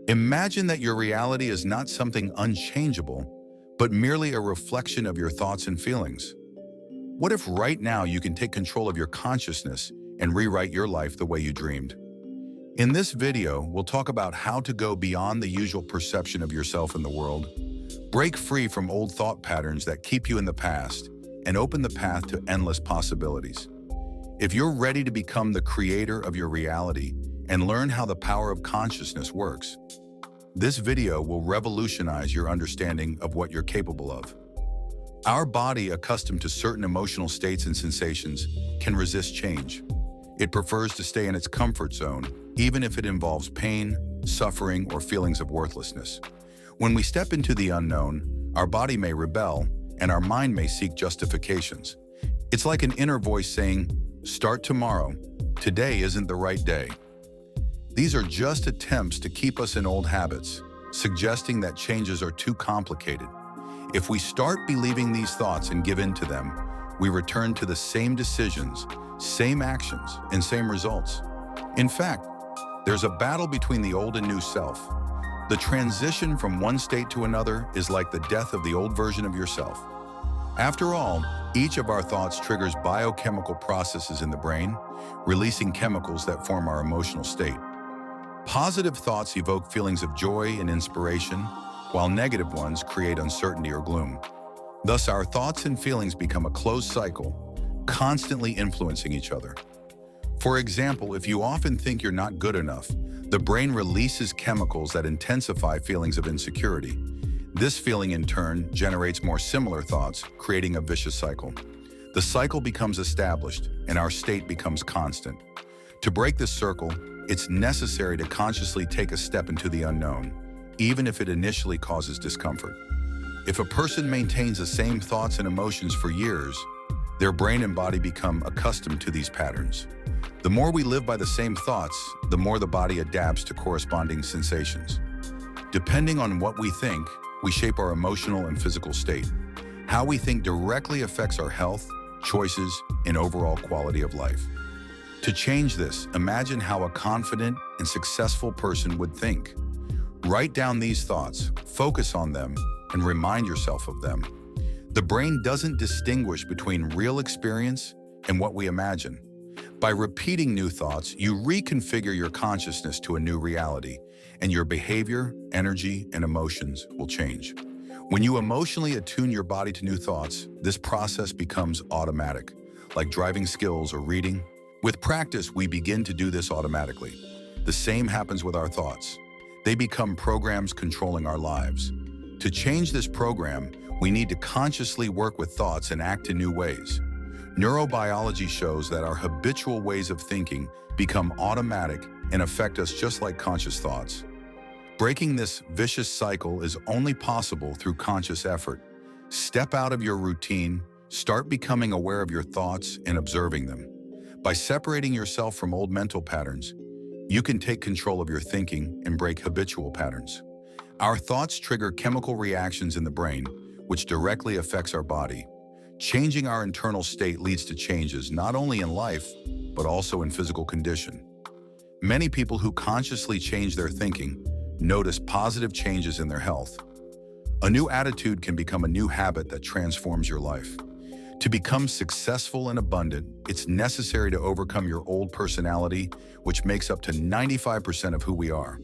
Imagine that your reality is not something unchangeable, but merely a reflection of your thoughts and feelings. What if right now you can take control of your consciousness and rewrite your life the way you dreamed? In this video, we'll talk about how to go beyond the usual perception of yourself in the world, break free from old thought patterns that keep you in the past, and open the path to endless possibilities. If you're ready to become the creator of your reality and learn how the power of consciousness works, this video will revolutionize your understanding of what you're capable of. Our body, accustomed to certain emotional states and sensations, can resist change. It prefers to stay in its comfort zone, even if it involves pain, suffering, or feelings of worthlessness. When we step into the unknown, our body may rebel, and our mind may seek justifications. It's like an inner voice saying, "Start tomorrow. Today isn't the right day." These are just attempts to keep us in old habits, suggesting that changes are too complicated. If we start believing these thoughts and give in to them, we return to the same decisions, same actions, and same results. In fact, there's a battle between the old and new self. The transition from one state to another is like the death of the old version of yourself. After all, each of our thoughts triggers biochemical processes in the brain, releasing chemicals that form our emotional state. Positive thoughts evoke feelings of joy and inspiration, while negative ones create uncertainty or gloom. Thus, our thoughts and feelings become a closed cycle, constantly influencing each other. For example, if you often think you're not good enough, the brain releases chemicals that intensify feelings of insecurity. This feeling, in turn, generates more similar thoughts, creating a vicious cycle. The cycle becomes established, and our state becomes constant. To break this circle, it's necessary to consciously take a step into the unknown, even if it initially causes discomfort. If a person maintains the same thoughts and emotions for years, their brain and body become accustomed to these patterns. The more we live by the same thoughts, the more the body adapts to corresponding sensations. Depending on what we think, we shape our emotional and physical state. How we think directly affects our health, choices, and overall quality of life. To change this, imagine how a confident and successful person would think. Write down these thoughts, focus on them, and remind yourself of them. The brain doesn't distinguish between real experience and what we imagine. By repeating new thoughts, you reconfigure your consciousness to a new reality, and your behavior, energy, and emotions will change. When you emotionally attune your body to new thoughts, this process becomes automatic, like driving skills or reading. With practice, we begin to do this automatically. The same happens with our thoughts. They become programs controlling our lives. To change this program, we need to consciously work with thoughts and act in new ways. Neurobiology shows that our habitual ways of thinking become automatic and affect us just like conscious thoughts. Breaking this vicious cycle is only possible through conscious effort. Step out of your routine, start becoming aware of your thoughts and observing them. By separating yourself from old mental patterns, you can take control of your thinking and break habitual patterns. Our thoughts trigger chemical reactions in the brain, which directly affects our body. Changing our internal state leads to changes not only in life, but also in physical condition. Many people who consciously change their thinking notice positive changes in their health. A new attitude can become a new habit that transforms your life. To become successful and abundant, it's necessary to overcome your old personality, which makes up to 95% of who we are.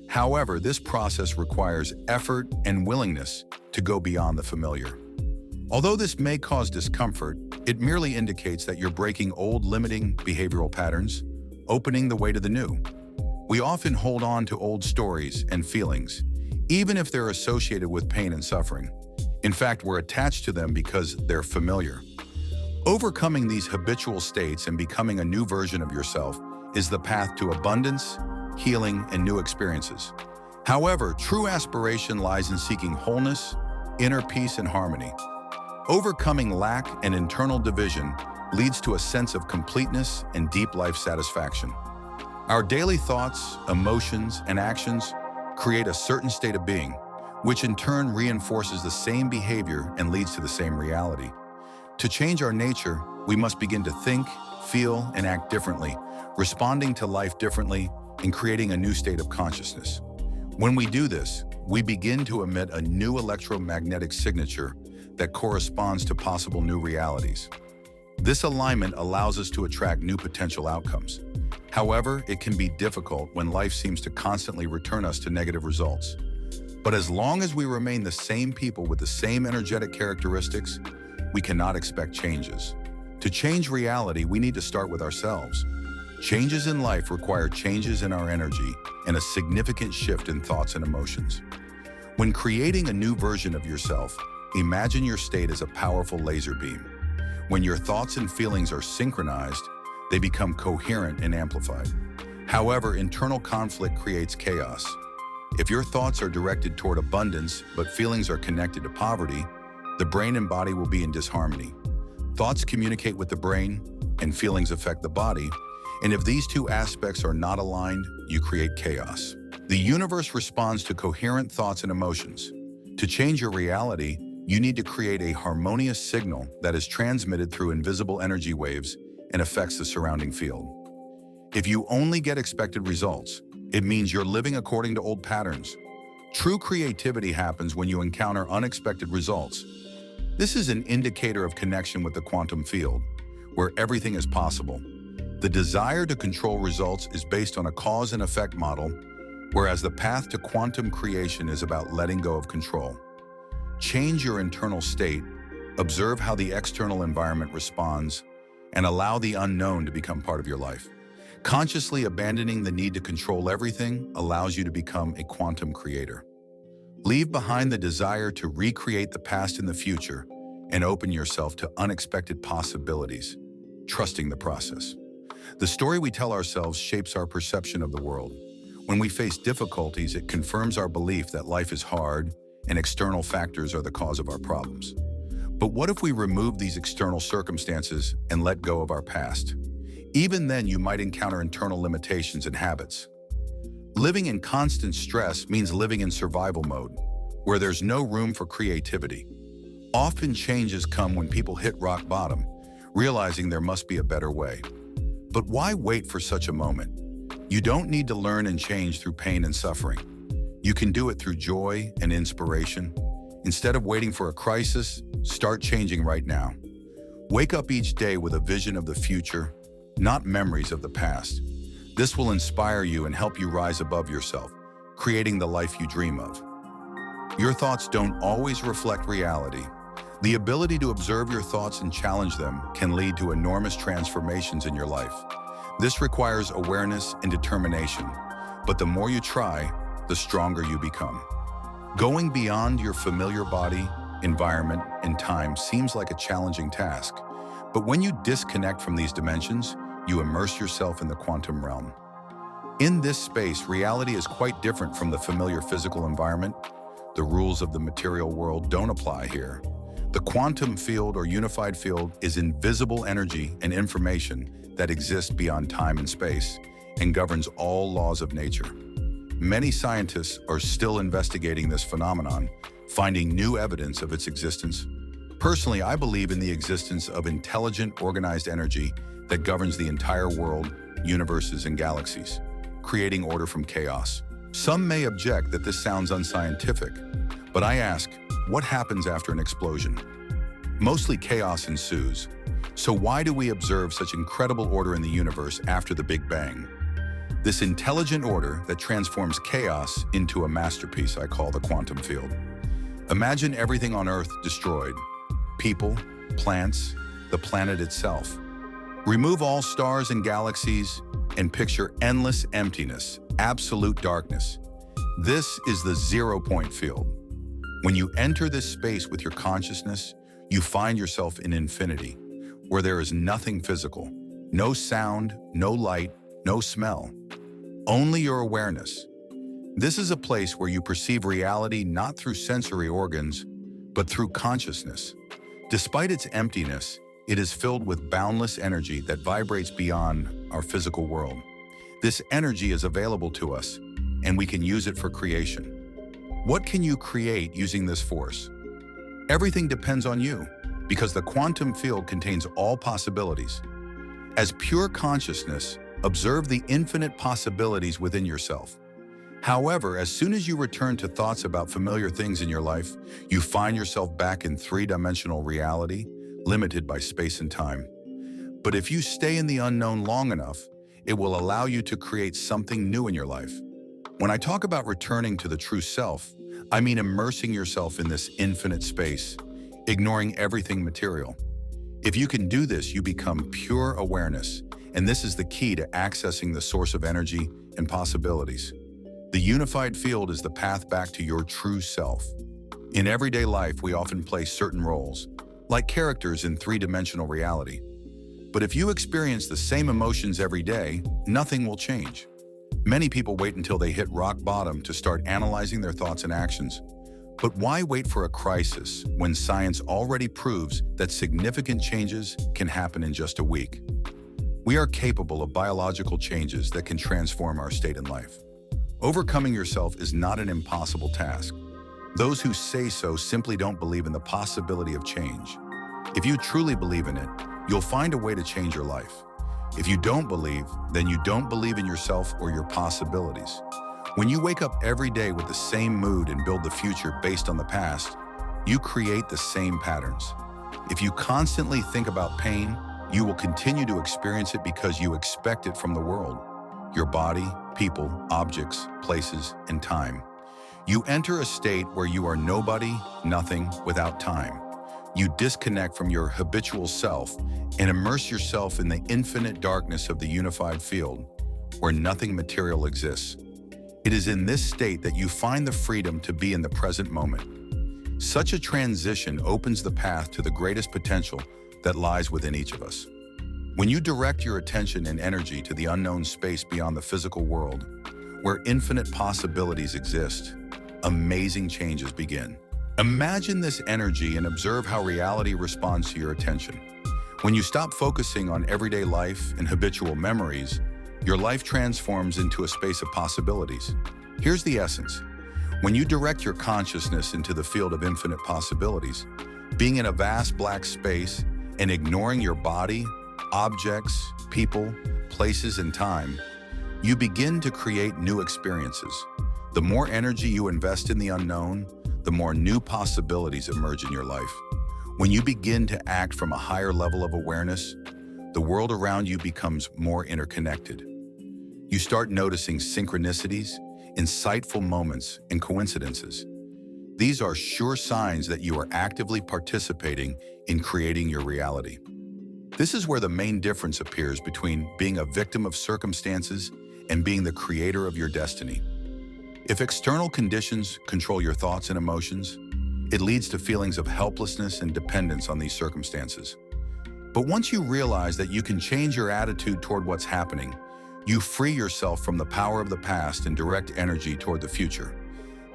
However, this process requires effort and willingness to go beyond the familiar. Although this may cause discomfort, it merely indicates that you're breaking old limiting behavioral patterns, opening the way to the new. We often hold on to old stories and feelings, even if they're associated with pain and suffering. In fact, we're attached to them because they're familiar. Overcoming these habitual states and becoming a new version of yourself is the path to abundance, healing, and new experiences. However, true aspiration lies in seeking wholeness, inner peace, and harmony. Overcoming lack and internal division leads to a sense of completeness and deep life satisfaction. Our daily thoughts, emotions, and actions create a certain state of being, which in turn reinforces the same behavior and leads to the same reality. To change our nature, we must begin to think, feel, and act differently, responding to life differently, and creating a new state of consciousness. When we do this, we begin to emit a new electromagnetic signature that corresponds to possible new realities. This alignment allows us to attract new potential outcomes. However, it can be difficult when life seems to constantly return us to negative results. But as long as we remain the same people with the same energetic characteristics, we cannot expect changes. To change reality, we need to start with ourselves. Changes in life require changes in our energy and a significant shift in thoughts and emotions. When creating a new version of yourself, imagine your state as a powerful laser beam. When your thoughts and feelings are synchronized, they become coherent and amplified. However, internal conflict creates chaos. If your thoughts are directed toward abundance, but feelings are connected to poverty, the brain and body will be in disharmony. Thoughts communicate with the brain, and feelings affect the body, and if these two aspects are not aligned, you create chaos. The universe responds to coherent thoughts and emotions. To change your reality, you need to create a harmonious signal that is transmitted through invisible energy waves and affects the surrounding field. If you only get expected results, it means you're living according to old patterns. True creativity happens when you encounter unexpected results. This is an indicator of connection with the quantum field, where everything is possible. The desire to control results is based on a cause and effect model, whereas the path to quantum creation is about letting go of control. Change your internal state, observe how the external environment responds, and allow the unknown to become part of your life. Consciously abandoning the need to control everything allows you to become a quantum creator. Leave behind the desire to recreate the past and the future and open yourself to unexpected possibilities, trusting the process. The story we tell ourselves shapes our perception of the world. When we face difficulties, it confirms our belief that life is hard and external factors are the cause of our problems. But what if we remove these external circumstances and let go of our past? Even then, you might encounter internal limitations and habits. Living in constant stress means living in survival mode, where there's no room for creativity. Often changes come when people hit rock bottom, realizing there must be a better way. But why wait for such a moment? You don't need to learn and change through pain and suffering. You can do it through joy and inspiration. Instead of waiting for a crisis, start changing right now. Wake up each day with a vision of the future, not memories of the past. This will inspire you and help you rise above yourself, creating the life you dream of. Your thoughts don't always reflect reality. The ability to observe your thoughts and challenge them can lead to enormous transformations in your life. This requires awareness and determination, but the more you try, the stronger you become. Going beyond your familiar body, environment, and time seems like a challenging task, but when you disconnect from these dimensions, you immerse yourself in the quantum realm. In this space, reality is quite different from the familiar physical environment. The rules of the material world don't apply here. The quantum field or unified field is invisible energy and information that exists beyond time and space and governs all laws of nature. Many scientists are still investigating this phenomenon, finding new evidence of its existence. Personally, I believe in the existence of intelligent, organized energy that governs the entire world, universes, and galaxies, creating order from chaos. Some may object that this sounds unscientific, but I ask, what happens after an explosion? Mostly chaos ensues. So why do we observe such incredible order in the universe after the Big Bang? This intelligent order that transforms chaos into a masterpiece I call the quantum field. Imagine everything on Earth destroyed. People, plants, the planet itself. Remove all stars and galaxies and picture endless emptiness, absolute darkness. This is the zero-point field. When you enter this space with your consciousness, you find yourself in infinity, where there is nothing physical, no sound, no light, no smell, only your awareness. This is a place where you perceive reality not through sensory organs, but through consciousness. Despite its emptiness, it is filled with boundless energy that vibrates beyond our physical world. This energy is available to us, and we can use it for creation. What can you create using this force? Everything depends on you, because the quantum field contains all possibilities. As pure consciousness, observe the infinite possibilities within yourself. However, as soon as you return to thoughts about familiar things in your life, you find yourself back in three-dimensional reality, limited by space and time. But if you stay in the unknown long enough, it will allow you to create something new in your life. When I talk about returning to the true self, I mean immersing yourself in this infinite space, ignoring everything material. If you can do this, you become pure awareness, and this is the key to accessing the source of energy and possibilities. The unified field is the path back to your true self. In everyday life, we often play certain roles, like characters in three-dimensional reality. But if you experience the same emotions every day, nothing will change. Many people wait until they hit rock bottom to start analyzing their thoughts and actions. But why wait for a crisis when science already proves that significant changes can happen in just a week? We are capable of biological changes that can transform our state in life. Overcoming yourself is not an impossible task. Those who say so simply don't believe in the possibility of change. If you truly believe in it, you'll find a way to change your life. If you don't believe, then you don't believe in yourself or your possibilities. When you wake up every day with the same mood and build the future based on the past, you create the same patterns. If you constantly think about pain, you will continue to experience it because you expect it from the world, your body, people, objects, places, and time. You enter a state where you are nobody, nothing, without time. You disconnect from your habitual self and immerse yourself in the infinite darkness of the unified field, where nothing material exists. It is in this state that you find the freedom to be in the present moment. Such a transition opens the path to the greatest potential that lies within each of us. When you direct your attention and energy to the unknown space beyond the physical world, where infinite possibilities exist, amazing changes begin. Imagine this energy and observe how reality responds to your attention. When you stop focusing on everyday life and habitual memories, your life transforms into a space of possibilities. Here's the essence. When you direct your consciousness into the field of infinite possibilities, being in a vast black space and ignoring your body, objects, people, places, and time, you begin to create new experiences. The more energy you invest in the unknown, the more new possibilities emerge in your life. When you begin to act from a higher level of awareness, the world around you becomes more interconnected. You start noticing synchronicities, insightful moments, and coincidences. These are sure signs that you are actively participating in creating your reality. This is where the main difference appears between being a victim of circumstances and being the creator of your destiny. If external conditions control your thoughts and emotions, it leads to feelings of helplessness and dependence on these circumstances. But once you realize that you can change your attitude toward what's happening, you free yourself from the power of the past and direct energy toward the future.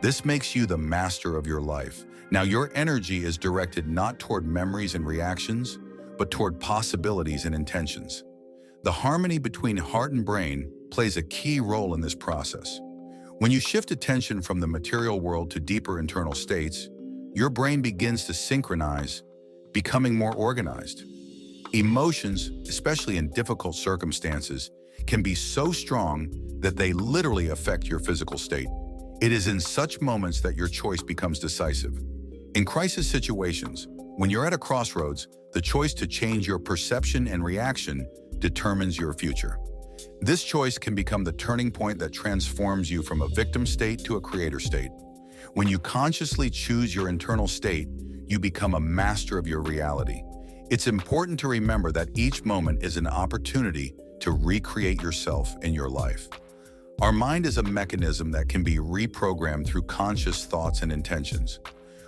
This makes you the master of your life. Now your energy is directed not toward memories and reactions, but toward possibilities and intentions. The harmony between heart and brain plays a key role in this process. When you shift attention from the material world to deeper internal states, your brain begins to synchronize, becoming more organized. Emotions, especially in difficult circumstances, can be so strong that they literally affect your physical state. It is in such moments that your choice becomes decisive. In crisis situations, when you're at a crossroads, the choice to change your perception and reaction determines your future. This choice can become the turning point that transforms you from a victim state to a creator state. When you consciously choose your internal state, you become a master of your reality. It's important to remember that each moment is an opportunity to recreate yourself and your life. Our mind is a mechanism that can be reprogrammed through conscious thoughts and intentions.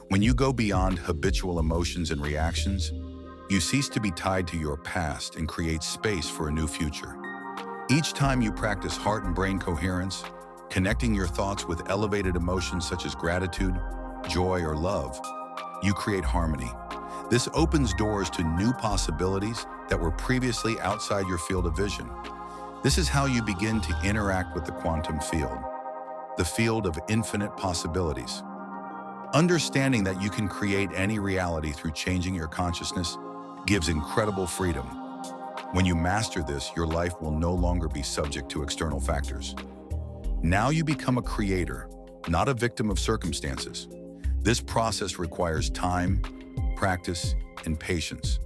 When you go beyond habitual emotions and reactions, you cease to be tied to your past and create space for a new future. Each time you practice heart and brain coherence, connecting your thoughts with elevated emotions such as gratitude, joy, or love, you create harmony. This opens doors to new possibilities that were previously outside your field of vision. This is how you begin to interact with the quantum field, the field of infinite possibilities. Understanding that you can create any reality through changing your consciousness gives incredible freedom. When you master this, your life will no longer be subject to external factors. Now you become a creator, not a victim of circumstances. This process requires time, practice, and patience.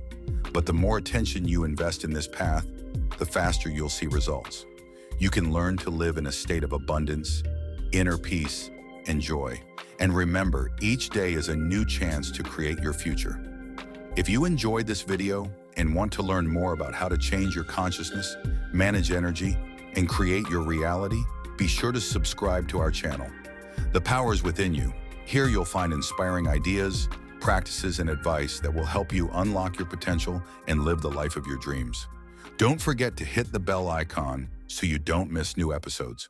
But the more attention you invest in this path, the faster you'll see results. You can learn to live in a state of abundance, inner peace, and joy. And remember, each day is a new chance to create your future. If you enjoyed this video and want to learn more about how to change your consciousness, manage energy, and create your reality, be sure to subscribe to our channel. The power is within you. Here you'll find inspiring ideas, practices, and advice that will help you unlock your potential and live the life of your dreams. Don't forget to hit the bell icon so you don't miss new episodes.